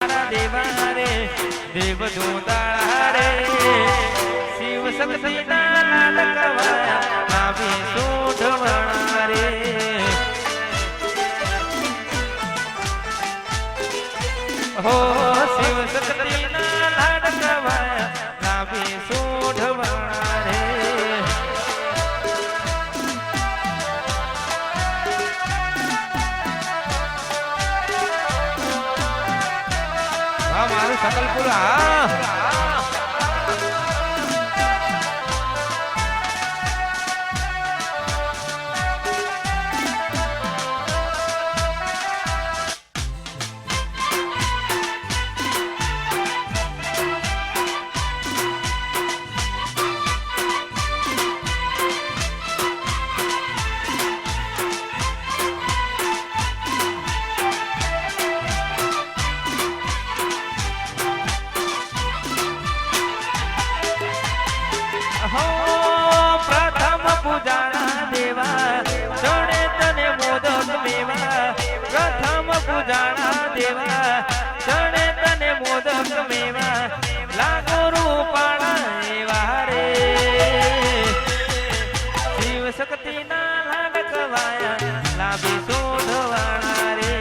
દેવા રે દેવ દૂતાળા રે શિવ શક્તિ ના લાડકવા નાભી સોઢવણા રે હો શિવ શક્તિ ના લાડકવા નાભી સોઢવણા રે મારું सकलपुर प्रथम पूजाना देवा चणे तने मोदक मेवा प्रथम पूजाना देवा चणे तने मोदक मेवा लागो रूपाणा एवा रे शिव शक्ति ना लाडकवाया लाभी सोढवाणा रे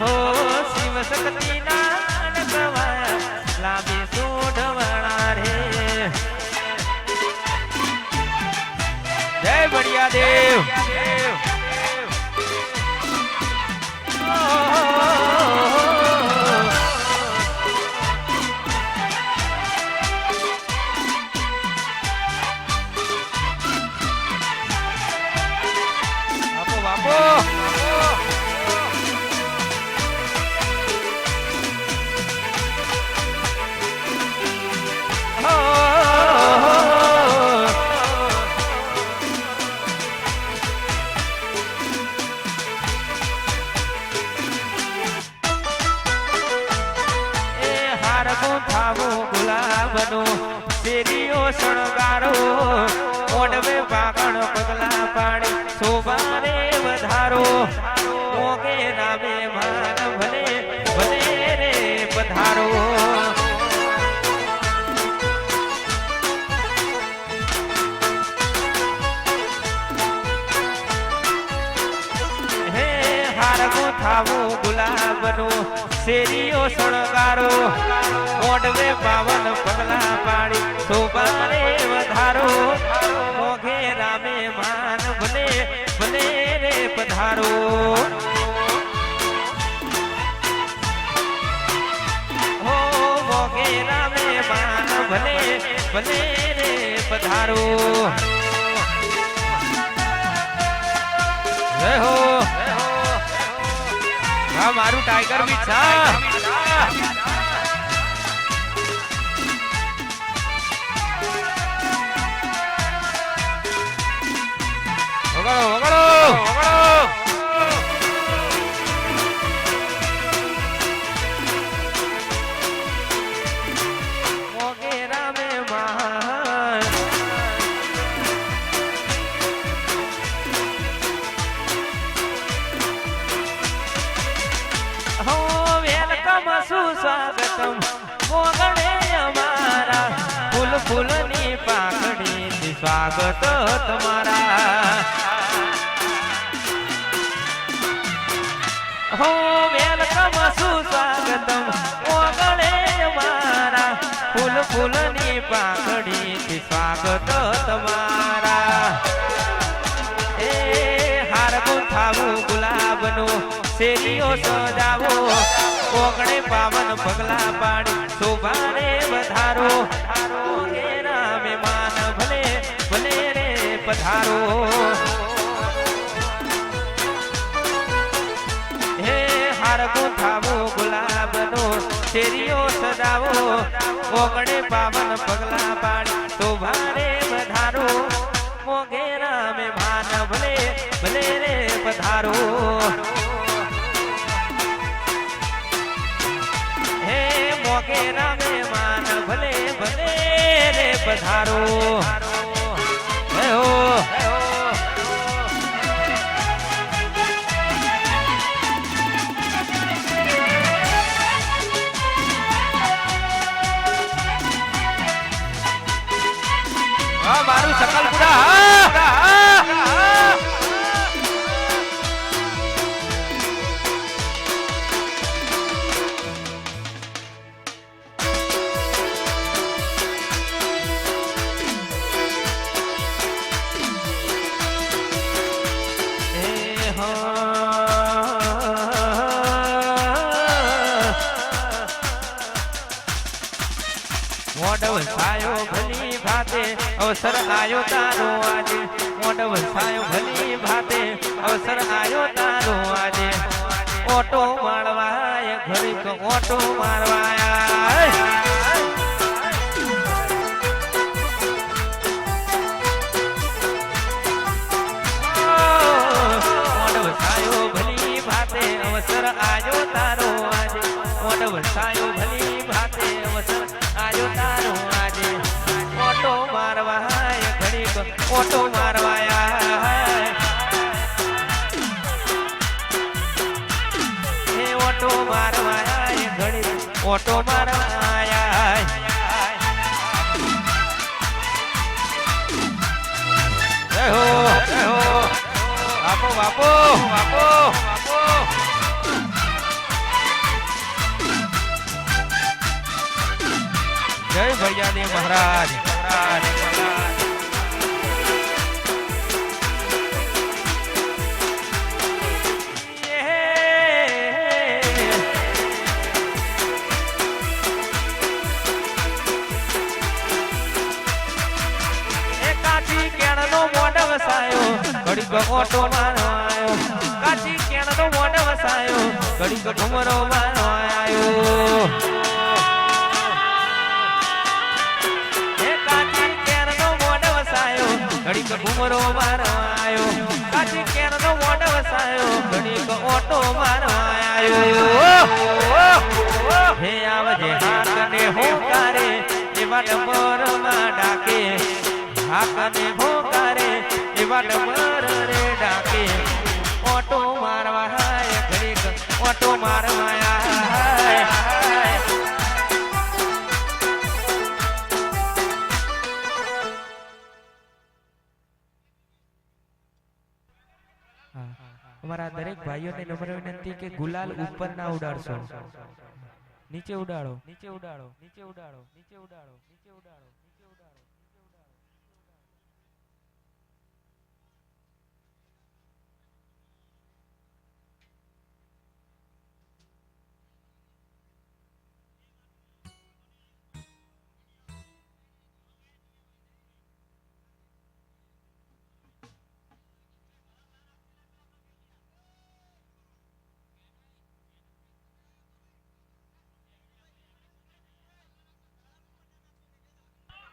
हो शिव शक्ति ना लाभी सोढवणा रे जय बढ़िया देव बापो बापो થાવો ગુલાબનો શેરીઓ શણગારો ઓડવે પાકણ પગલા પાડી શોભાને વધારો મોગે નામે માન ભલે ભલે રે પધારો હે હારગો થાવો ગુલાબનો શેરીઓ શણગારો ઓડવે પાવન પગલા પાડી શોભાને વધારો મોઘે રામે માન ભલે ભલે રે પધારો હો મોઘે રામે માન ભલે ભલે રે પધારો જય હો હા મારું ટાઈગર બી છે વગાડો વગાડો વગાડો મોગે રામે માન હો વેલકમ સુસ્વાગતમ મોગણે અમારા ફૂલ ફૂલની પાકડી સ્વાગત તમારા હો વેલકમ સુસ્વાગતમ મોગણે અમારા ફૂલ ફૂલની પાકડી સ્વાગત તમારા એ હારગો થાવું ગુલાબનો શેરીઓ સજાવો કોગણે પાવન પગલા પાડી શોભાને વધારો રામે માન ભલે ભલે રે પધારો હે હારગો થાવો ગુલાબનો શેરીઓ સજાવો કોગણે પાવન પગલા પાડી શોભાને વધારો મોગે રામે માન ભલે ભલે રે પધારો મોગે રામે માન ભલે ભલે રે પધારો હે હો વસાયો ભલી ભાતે અવસર આયો તારો આજે મોઢ વસાયો ભલી ભાતે અવસર આયો તારો આજે ઓટો મારવાય ઘડીક ઓટો મારવાય અવસર આજો તારો આજે મોઢ વસાયો ભલી ભાતે અવસર આજો તારો આજે ઓટો મારવાય ઘડીક ઓટો મારવાયા હે ઓટો મારવાય ઘડીક ઓટો મારવાયા જય હો બાપો બાપો બાપો બાપો જય ભૈયાદેવ મહારાજ કાચી કેણ નો મોઢ વસાયો ઘડીક ઓટો મારવાયો કાચી કેણ નો મોઢ વસાયો ઘડીક ઘુમરો મારવાયો ઘડીક ઘુમરો મારવાયો કાચી કેરનો મોઢ વસાયો ઘડીક ઓટો મારવાયો હે આવજે હાકને હોકારે એવા ડમરમાં ડાકે હાકને હોકારે એવા ડમર રે ડાકે ઓટો મારવાય ઘડીક ઓટો મારવાયા અમારા દરેક ભાઈઓને નમ્ર વિનંતી કે ગુલાલ ઉપર ના ઉડાડશો નીચે ઉડાડો નીચે ઉડાડો નીચે ઉડાડો નીચે ઉડાડો નીચે ઉડાડો નીચે ઉડાડો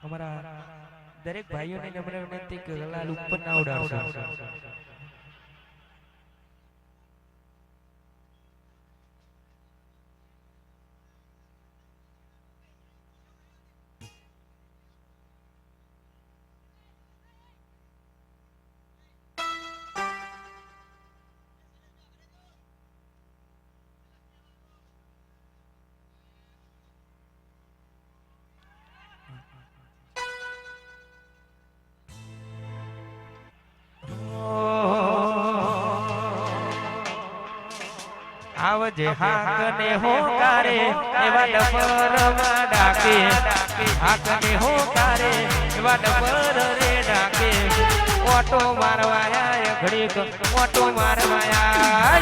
અમારા દરેક ભાઈઓને નમ્ર વિનંતી કે ગુલાલ ઉપર ના ઉડાડશો આવજે હાકને હોકારે એવા ડમરમાં ડાકે હાકને હોકારે એવા ડમર રે ડાકે ઓટો મારવાયા ઘડીક ઓટો મારવાયા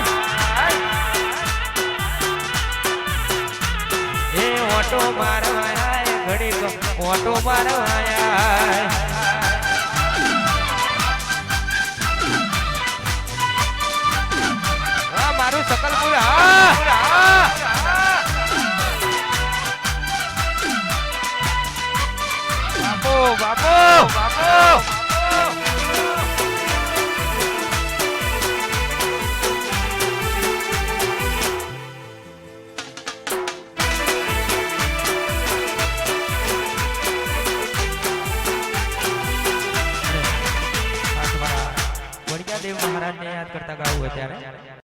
એ ઓટો મારવાયા ઘડીક ઓટો મારવાયા મારું સકલપુર બાપો બાપો બાપો